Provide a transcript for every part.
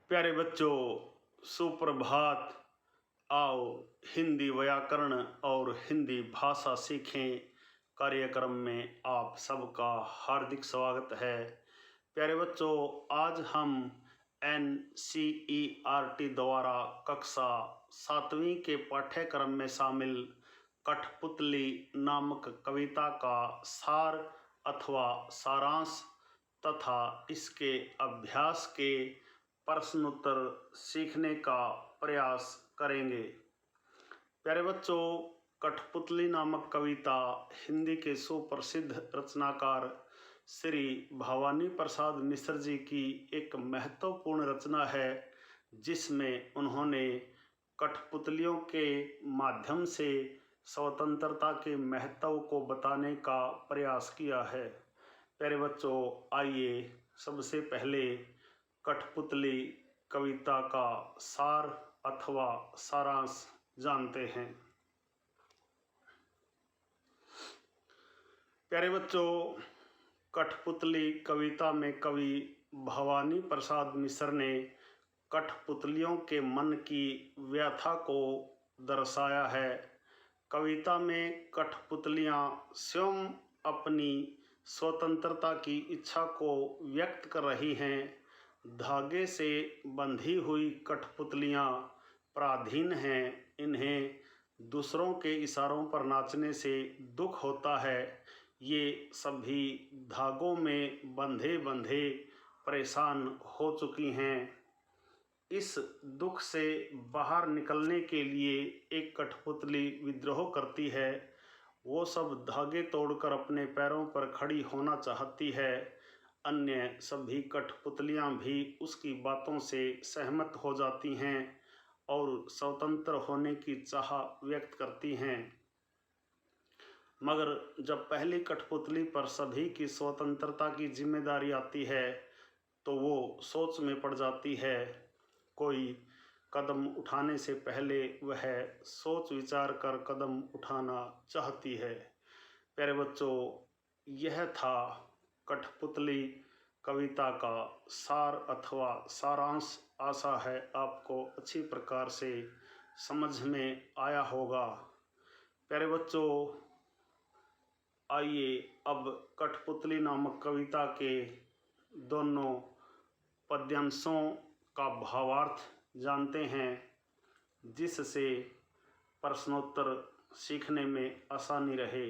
प्यारे बच्चों, सुप्रभात। आओ हिंदी व्याकरण और हिंदी भाषा सीखें कार्यक्रम में आप सबका हार्दिक स्वागत है। प्यारे बच्चों, आज हम NCERT द्वारा कक्षा 7वीं के पाठ्यक्रम में शामिल कठपुतली नामक कविता का सार अथवा सारांश तथा इसके अभ्यास के प्रश्नोत्तर सीखने का प्रयास करेंगे। प्यारे बच्चों, कठपुतली नामक कविता हिंदी के सुप्रसिद्ध रचनाकार श्री भवानी प्रसाद मिश्र जी की एक महत्वपूर्ण रचना है, जिसमें उन्होंने कठपुतलियों के माध्यम से स्वतंत्रता के महत्व को बताने का प्रयास किया है। प्यारे बच्चों, आइए सबसे पहले कठपुतली कविता का सार अथवा सारांश जानते हैं। प्यारे बच्चों, कठपुतली कविता में कवि भवानी प्रसाद मिश्र ने कठपुतलियों के मन की व्यथा को दर्शाया है। कविता में कठपुतलियां स्वयं अपनी स्वतंत्रता की इच्छा को व्यक्त कर रही हैं। धागे से बंधी हुई कठपुतलियां पराधीन हैं। इन्हें दूसरों के इशारों पर नाचने से दुख होता है। ये सभी धागों में बंधे बंधे परेशान हो चुकी हैं। इस दुख से बाहर निकलने के लिए एक कठपुतली विद्रोह करती है। वो सब धागे तोड़कर अपने पैरों पर खड़ी होना चाहती है। अन्य सभी कठपुतलियां भी उसकी बातों से सहमत हो जाती हैं और स्वतंत्र होने की चाह व्यक्त करती हैं। मगर जब पहली कठपुतली पर सभी की स्वतंत्रता की जिम्मेदारी आती है तो वो सोच में पड़ जाती है। कोई कदम उठाने से पहले वह सोच विचार कर कदम उठाना चाहती है। प्यारे बच्चों, यह था कठपुतली कविता का सार अथवा सारांश। आशा है आपको अच्छी प्रकार से समझ में आया होगा। प्यारे बच्चों, आइए अब कठपुतली नामक कविता के दोनों पद्यांशों का भावार्थ जानते हैं, जिससे प्रश्नोत्तर सीखने में आसानी रहे।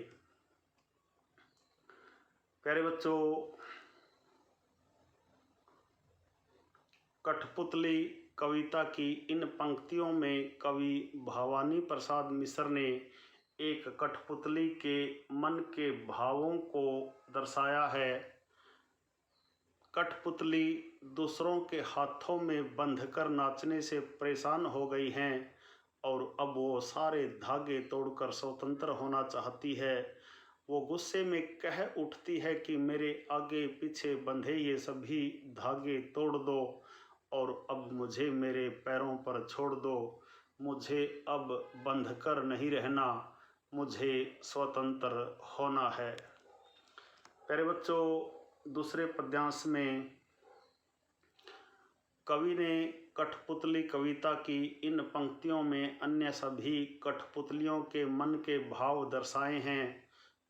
प्यारे बच्चों, कठपुतली कविता की इन पंक्तियों में कवि भवानी प्रसाद मिश्र ने एक कठपुतली के मन के भावों को दर्शाया है। कठपुतली दूसरों के हाथों में बंधकर नाचने से परेशान हो गई हैं और अब वो सारे धागे तोड़कर स्वतंत्र होना चाहती है। वो गुस्से में कह उठती है कि मेरे आगे पीछे बंधे ये सभी धागे तोड़ दो और अब मुझे मेरे पैरों पर छोड़ दो। मुझे अब बंधकर नहीं रहना, मुझे स्वतंत्र होना है। प्यारे बच्चों, दूसरे पद्यांश में कवि ने कठपुतली कविता की इन पंक्तियों में अन्य सभी कठपुतलियों के मन के भाव दर्शाए हैं।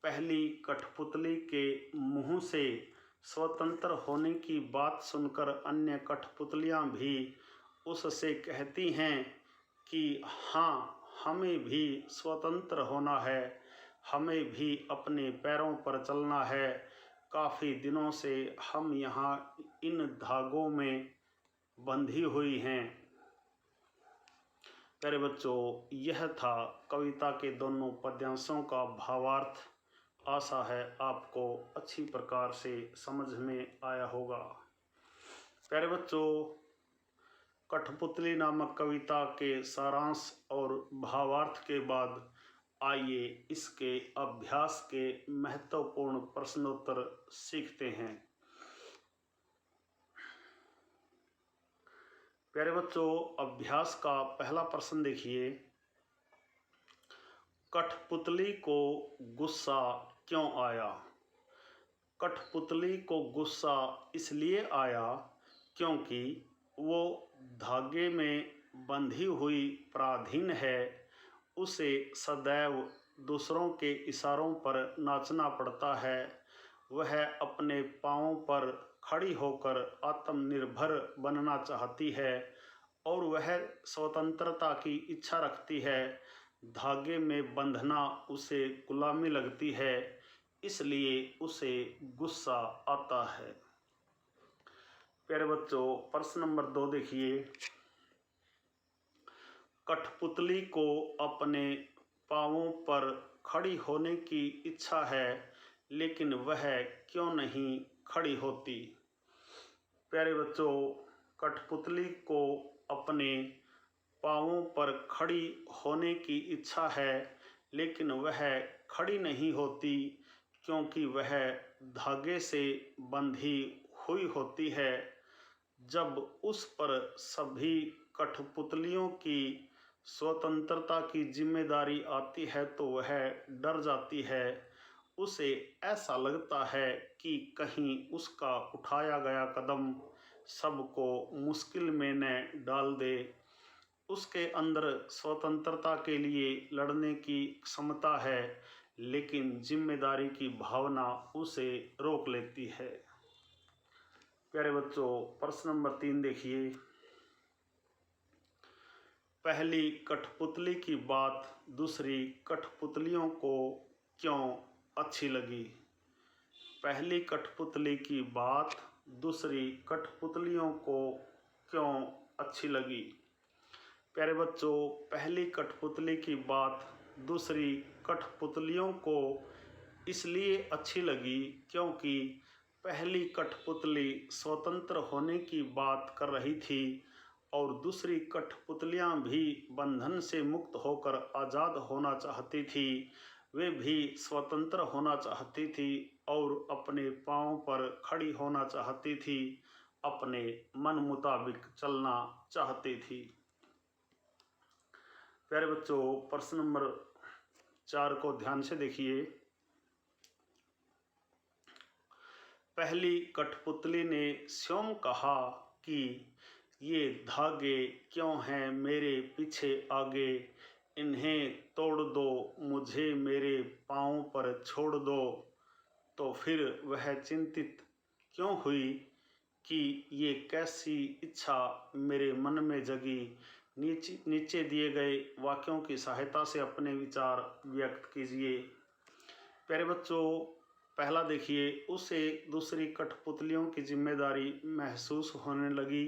पहली कठपुतली के मुंह से स्वतंत्र होने की बात सुनकर अन्य कठपुतलियां भी उससे कहती हैं कि हाँ, हमें भी स्वतंत्र होना है, हमें भी अपने पैरों पर चलना है। काफ़ी दिनों से हम यहाँ इन धागों में बंधी हुई हैं। प्यारे बच्चों, यह था कविता के दोनों पद्यांशों का भावार्थ। आशा है आपको अच्छी प्रकार से समझ में आया होगा। प्यारे बच्चों, कठपुतली नामक कविता के सारांश और भावार्थ के बाद आइए इसके अभ्यास के महत्वपूर्ण प्रश्नोत्तर सीखते हैं। प्यारे बच्चों, अभ्यास का पहला प्रश्न देखिए। कठपुतली को गुस्सा क्यों आया? कठपुतली को गुस्सा इसलिए आया क्योंकि वो धागे में बंधी हुई पराधीन है, उसे सदैव दूसरों के इशारों पर नाचना पड़ता है। वह अपने पाँवों पर खड़ी होकर आत्मनिर्भर बनना चाहती है और वह स्वतंत्रता की इच्छा रखती है। धागे में बंधना उसे गुलामी लगती है, इसलिए उसे गुस्सा आता है। प्यारे बच्चों, प्रश्न नंबर 2 देखिए। कठपुतली को अपने पाँवों पर खड़ी होने की इच्छा है, लेकिन वह क्यों नहीं खड़ी होती? प्यारे बच्चों, कठपुतली को अपने पाँवों पर खड़ी होने की इच्छा है, लेकिन वह खड़ी नहीं होती क्योंकि वह धागे से बंधी हुई होती है। जब उस पर सभी कठपुतलियों की स्वतंत्रता की जिम्मेदारी आती है तो वह डर जाती है। उसे ऐसा लगता है कि कहीं उसका उठाया गया कदम सबको मुश्किल में न डाल दे। उसके अंदर स्वतंत्रता के लिए लड़ने की क्षमता है, लेकिन जिम्मेदारी की भावना उसे रोक लेती है। प्यारे बच्चों, प्रश्न नंबर 3 देखिए। पहली कठपुतली की बात दूसरी कठपुतलियों को क्यों अच्छी लगी? पहली कठपुतली की बात दूसरी कठपुतलियों को क्यों अच्छी लगी? प्यारे बच्चों, पहली कठपुतली की बात दूसरी कठपुतलियों को इसलिए अच्छी लगी क्योंकि पहली कठपुतली स्वतंत्र होने की बात कर रही थी और दूसरी कठपुतलियां भी बंधन से मुक्त होकर आज़ाद होना चाहती थी। वे भी स्वतंत्र होना चाहती थी और अपने पाँव पर खड़ी होना चाहती थी, अपने मन मुताबिक चलना चाहती थी। प्यारे बच्चों, प्रश्न नंबर 4 को ध्यान से देखिए। पहली कठपुतली ने स्वयं कहा कि ये धागे क्यों हैं मेरे पीछे आगे, इन्हें तोड़ दो, मुझे मेरे पाँव पर छोड़ दो। तो फिर वह चिंतित क्यों हुई कि ये कैसी इच्छा मेरे मन में जगी। नीचे दिए गए वाक्यों की सहायता से अपने विचार व्यक्त कीजिए। प्यारे बच्चों, पहला देखिए, उसे दूसरी कठपुतलियों की जिम्मेदारी महसूस होने लगी।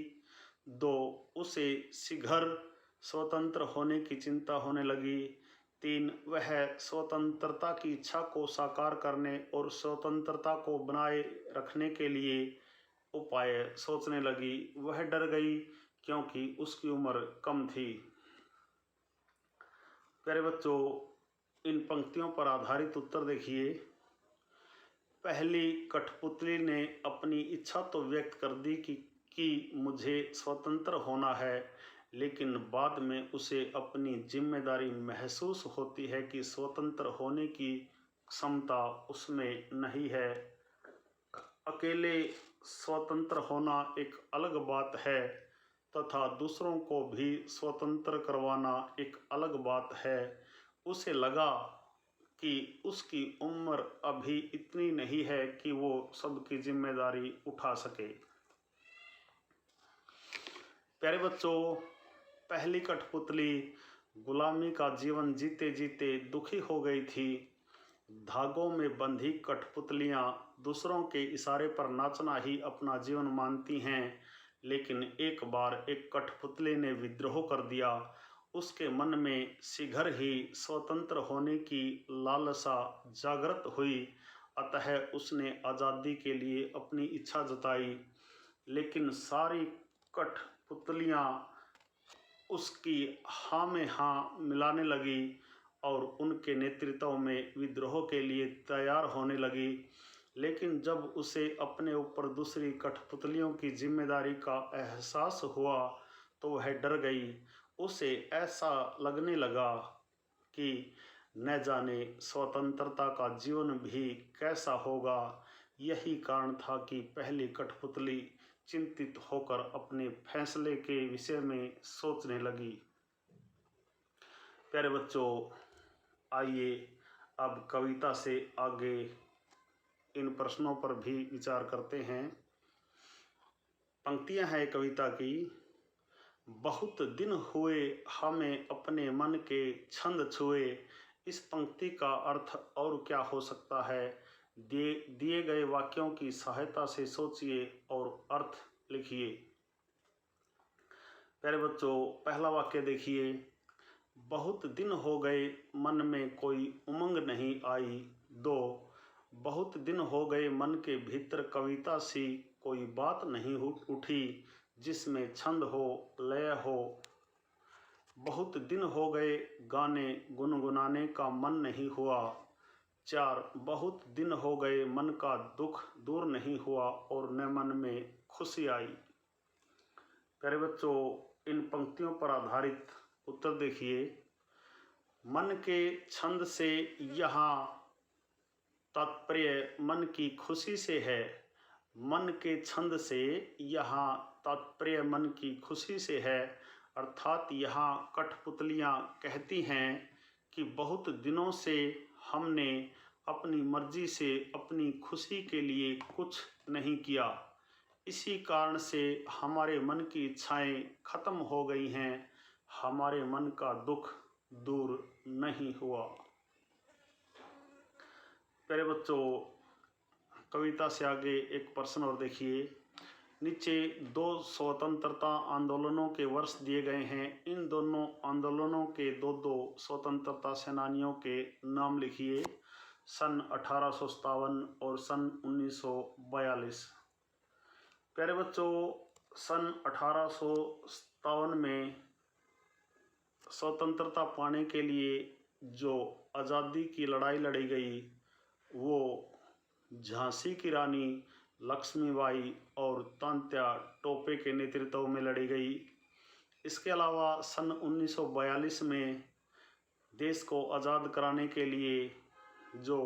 2, उसे शीघ्र स्वतंत्र होने की चिंता होने लगी। 3, वह स्वतंत्रता की इच्छा को साकार करने और स्वतंत्रता को बनाए रखने के लिए उपाय सोचने लगी। वह डर गई क्योंकि उसकी उम्र कम थी। प्यारे बच्चों, इन पंक्तियों पर आधारित उत्तर देखिए। पहली कठपुतली ने अपनी इच्छा तो व्यक्त कर दी कि मुझे स्वतंत्र होना है, लेकिन बाद में उसे अपनी जिम्मेदारी महसूस होती है कि स्वतंत्र होने की क्षमता उसमें नहीं है। अकेले स्वतंत्र होना एक अलग बात है तथा दूसरों को भी स्वतंत्र करवाना एक अलग बात है। उसे लगा कि उसकी उम्र अभी इतनी नहीं है कि वो सबकी जिम्मेदारी उठा सके। प्यारे बच्चों, पहली कठपुतली गुलामी का जीवन जीते जीते दुखी हो गई थी। धागों में बंधी कठपुतलियां दूसरों के इशारे पर नाचना ही अपना जीवन मानती हैं, लेकिन एक बार एक कठपुतली ने विद्रोह कर दिया। उसके मन में शीघ्र ही स्वतंत्र होने की लालसा जागृत हुई, अतः उसने आज़ादी के लिए अपनी इच्छा जताई। लेकिन सारी कठपुतलियां उसकी हाँ में हाँ मिलाने लगी और उनके नेतृत्व में विद्रोह के लिए तैयार होने लगी। लेकिन जब उसे अपने ऊपर दूसरी कठपुतलियों की जिम्मेदारी का एहसास हुआ तो वह डर गई। उसे ऐसा लगने लगा कि न जाने स्वतंत्रता का जीवन भी कैसा होगा। यही कारण था कि पहली कठपुतली चिंतित होकर अपने फैसले के विषय में सोचने लगी। प्यारे बच्चों, आइए अब कविता से आगे इन प्रश्नों पर भी विचार करते हैं। पंक्तियां हैं कविता की। बहुत दिन हुए हमें अपने मन के छंद छुए। इस पंक्ति का अर्थ और क्या हो सकता है? दिए गए वाक्यों की सहायता से सोचिए और अर्थ लिखिए। प्यारे बच्चों, पहला वाक्य देखिए। बहुत दिन हो गए मन में कोई उमंग नहीं आई। 2, बहुत दिन हो गए मन के भीतर कविता सी कोई बात नहीं उठी जिसमें छंद हो, लय हो। बहुत दिन हो गए गाने गुनगुनाने का मन नहीं हुआ। 4, बहुत दिन हो गए मन का दुख दूर नहीं हुआ और न मन में खुशी आई। प्यारे बच्चों, इन पंक्तियों पर आधारित उत्तर देखिए। मन के छंद से यहाँ तात्पर्य मन की खुशी से है। मन के छंद से यहाँ तात्पर्य मन की खुशी से है, अर्थात यहाँ कठपुतलियाँ कहती हैं कि बहुत दिनों से हमने अपनी मर्जी से अपनी खुशी के लिए कुछ नहीं किया। इसी कारण से हमारे मन की इच्छाएं खत्म हो गई हैं, हमारे मन का दुख दूर नहीं हुआ। प्यारे बच्चों, कविता से आगे एक प्रश्न और देखिए। नीचे 2 स्वतंत्रता आंदोलनों के वर्ष दिए गए हैं। इन दोनों आंदोलनों के 2 स्वतंत्रता सेनानियों के नाम लिखिए। सन 1857 और सन 1942। प्यारे बच्चों, सन 1857 में स्वतंत्रता पाने के लिए जो आज़ादी की लड़ाई लड़ी गई वो झांसी की रानी लक्ष्मीबाई और तात्या टोपे के नेतृत्व में लड़ी गई। इसके अलावा सन 1942 में देश को आज़ाद कराने के लिए जो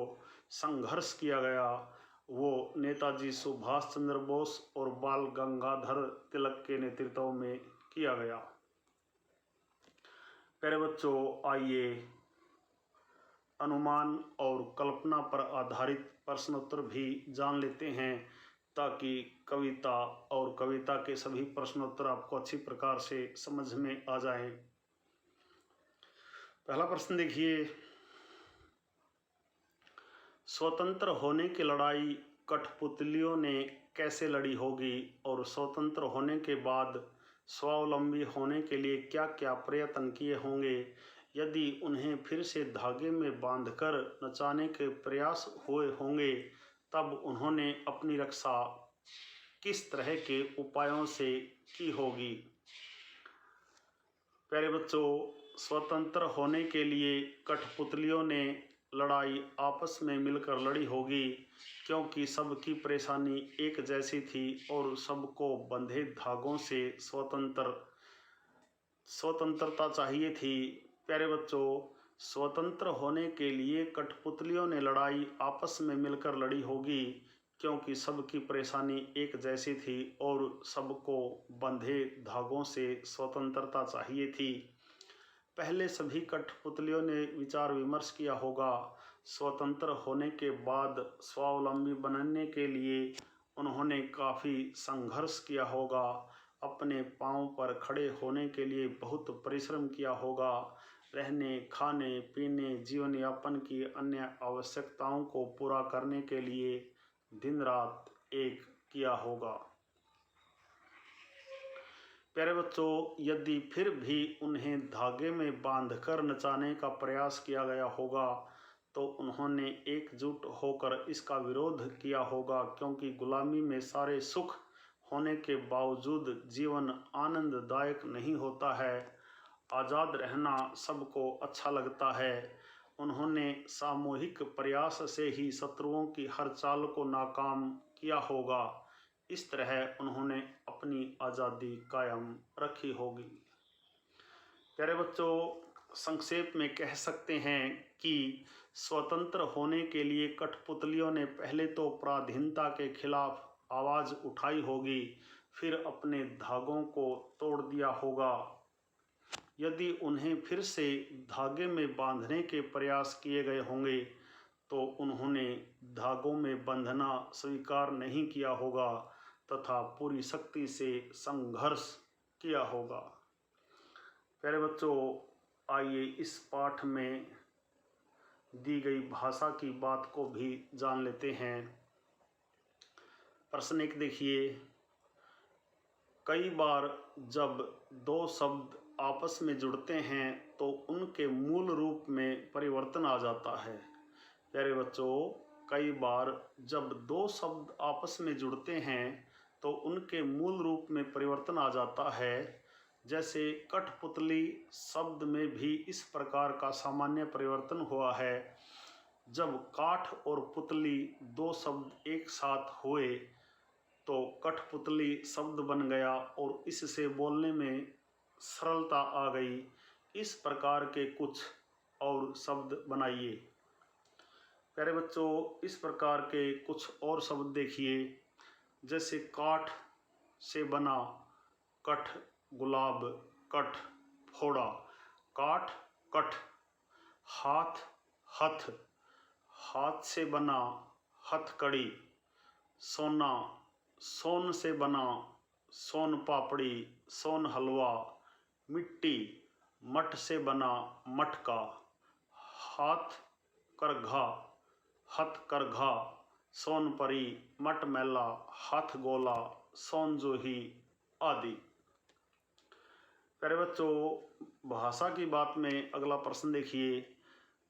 संघर्ष किया गया वो नेताजी सुभाष चंद्र बोस और बाल गंगाधर तिलक के नेतृत्व में किया गया। प्यारे बच्चों, आइए अनुमान और कल्पना पर आधारित प्रश्नोत्तर भी जान लेते हैं ताकि कविता और कविता के सभी प्रश्नोत्तर आपको अच्छी प्रकार से समझ में आ जाएं। पहला प्रश्न देखिए। स्वतंत्र होने की लड़ाई कठपुतलियों ने कैसे लड़ी होगी और स्वतंत्र होने के बाद स्वावलंबी होने के लिए क्या क्या प्रयत्न किए होंगे? यदि उन्हें फिर से धागे में बांधकर नचाने के प्रयास हुए होंगे तब उन्होंने अपनी रक्षा किस तरह के उपायों से की होगी? प्यारे बच्चों, स्वतंत्र होने के लिए कठपुतलियों ने लड़ाई आपस में मिलकर लड़ी होगी क्योंकि सबकी परेशानी एक जैसी थी और सबको बंधे धागों से स्वतंत्रता चाहिए थी। प्यारे बच्चों, स्वतंत्र होने के लिए कठपुतलियों ने लड़ाई आपस में मिलकर लड़ी होगी क्योंकि सबकी परेशानी एक जैसी थी और सबको बंधे धागों से स्वतंत्रता चाहिए थी। पहले सभी कठपुतलियों ने विचार विमर्श किया होगा। स्वतंत्र होने के बाद स्वावलंबी बनने के लिए उन्होंने काफ़ी संघर्ष किया होगा। अपने पांव पर खड़े होने के लिए बहुत परिश्रम किया होगा। रहने, खाने, पीने, जीवन यापन की अन्य आवश्यकताओं को पूरा करने के लिए दिन रात एक किया होगा। प्यारे बच्चों, यदि फिर भी उन्हें धागे में बांधकर नचाने का प्रयास किया गया होगा तो उन्होंने एकजुट होकर इसका विरोध किया होगा क्योंकि गुलामी में सारे सुख होने के बावजूद जीवन आनंददायक नहीं होता है। आज़ाद रहना सबको अच्छा लगता है। उन्होंने सामूहिक प्रयास से ही शत्रुओं की हर चाल को नाकाम किया होगा। इस तरह उन्होंने अपनी आज़ादी कायम रखी होगी। प्यारे बच्चों, संक्षेप में कह सकते हैं कि स्वतंत्र होने के लिए कठपुतलियों ने पहले तो पराधीनता के खिलाफ आवाज़ उठाई होगी, फिर अपने धागों को तोड़ दिया होगा। यदि उन्हें फिर से धागे में बांधने के प्रयास किए गए होंगे तो उन्होंने धागों में बंधना स्वीकार नहीं किया होगा तथा पूरी शक्ति से संघर्ष किया होगा। प्यारे बच्चों, आइए इस पाठ में दी गई भाषा की बात को भी जान लेते हैं। प्रश्न 1 देखिए, कई बार जब दो शब्द आपस में जुड़ते हैं तो उनके मूल रूप में परिवर्तन आ जाता है। प्यारे बच्चों, कई बार जब दो शब्द आपस में जुड़ते हैं तो उनके मूल रूप में परिवर्तन आ जाता है। जैसे कठपुतली शब्द में भी इस प्रकार का सामान्य परिवर्तन हुआ है। जब काठ और पुतली दो शब्द एक साथ हुए तो कठपुतली शब्द बन गया और इससे बोलने में सरलता आ गई। इस प्रकार के कुछ और शब्द बनाइए। प्यारे बच्चों, इस प्रकार के कुछ और शब्द देखिए। जैसे काठ से बना कठ गुलाब कठ फोड़ा, काठ कठ। हाथ हथ, हाथ से बना हथकड़ी। सोना, सोन से बना सोन पापड़ी सोन हलवा। मिट्टी, मठ से बना मटका। हाथ करघा, हथकरघा। सोनपरी, मटमैला, हाथ गोला, सोनजोही आदि। प्यारे बच्चों, भाषा की बात में अगला प्रश्न देखिए।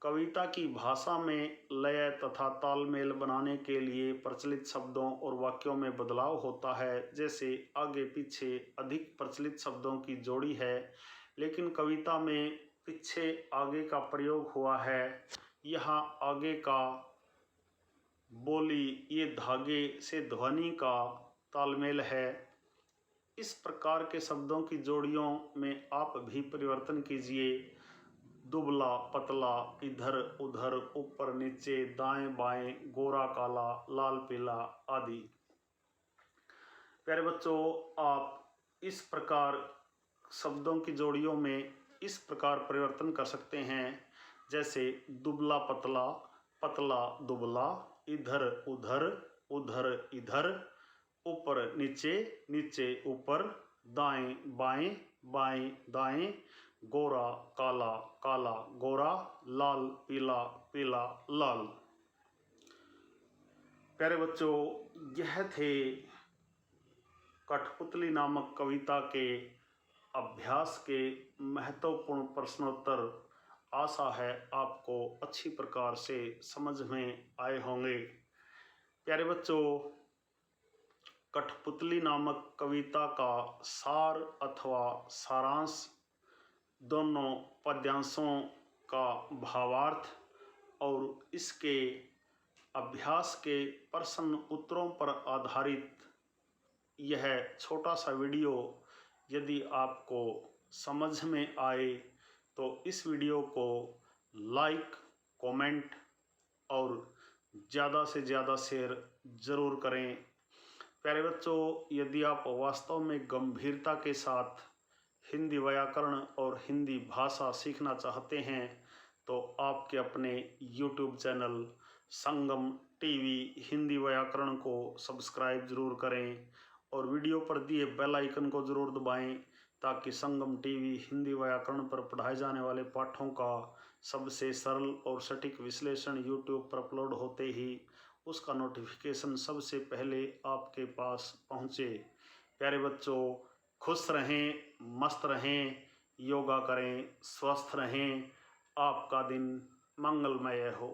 कविता की भाषा में लय तथा तालमेल बनाने के लिए प्रचलित शब्दों और वाक्यों में बदलाव होता है। जैसे आगे पीछे अधिक प्रचलित शब्दों की जोड़ी है, लेकिन कविता में पीछे आगे का प्रयोग हुआ है। यहाँ आगे का बोली ये धागे से ध्वनि का तालमेल है। इस प्रकार के शब्दों की जोड़ियों में आप भी परिवर्तन कीजिए। दुबला पतला, इधर उधर, ऊपर नीचे, दाएं बाएं, गोरा काला, लाल पीला आदि। प्यारे बच्चों, आप इस प्रकार शब्दों की जोड़ियों में इस प्रकार परिवर्तन कर सकते हैं। जैसे दुबला पतला, पतला दुबला, इधर उधर, उधर इधर, ऊपर नीचे, नीचे ऊपर, दाएं बाएं, बाएं दाएं, गोरा काला, काला गोरा, लाल पीला, पीला लाल। प्यारे बच्चों, यह थे कठपुतली नामक कविता के अभ्यास के महत्वपूर्ण प्रश्नोत्तर। आशा है आपको अच्छी प्रकार से समझ में आए होंगे। प्यारे बच्चों, कठपुतली नामक कविता का सार अथवा सारांश दोनों पद्यांशों का भावार्थ और इसके अभ्यास के प्रश्न उत्तरों पर आधारित यह छोटा सा वीडियो यदि आपको समझ में आए तो इस वीडियो को लाइक, कमेंट और ज़्यादा से ज़्यादा शेयर ज़रूर करें। प्यारे बच्चों, यदि आप वास्तव में गंभीरता के साथ हिंदी व्याकरण और हिंदी भाषा सीखना चाहते हैं तो आपके अपने YouTube चैनल संगम टीवी हिंदी व्याकरण को सब्सक्राइब जरूर करें और वीडियो पर दिए बेल आइकन को ज़रूर दबाएं ताकि संगम टीवी हिंदी व्याकरण पर पढ़ाए जाने वाले पाठों का सबसे सरल और सटीक विश्लेषण YouTube पर अपलोड होते ही उसका नोटिफिकेशन सबसे पहले आपके पास पहुँचे। प्यारे बच्चों, खुश रहें, मस्त रहें, योगा करें, स्वस्थ रहें। आपका दिन मंगलमय हो।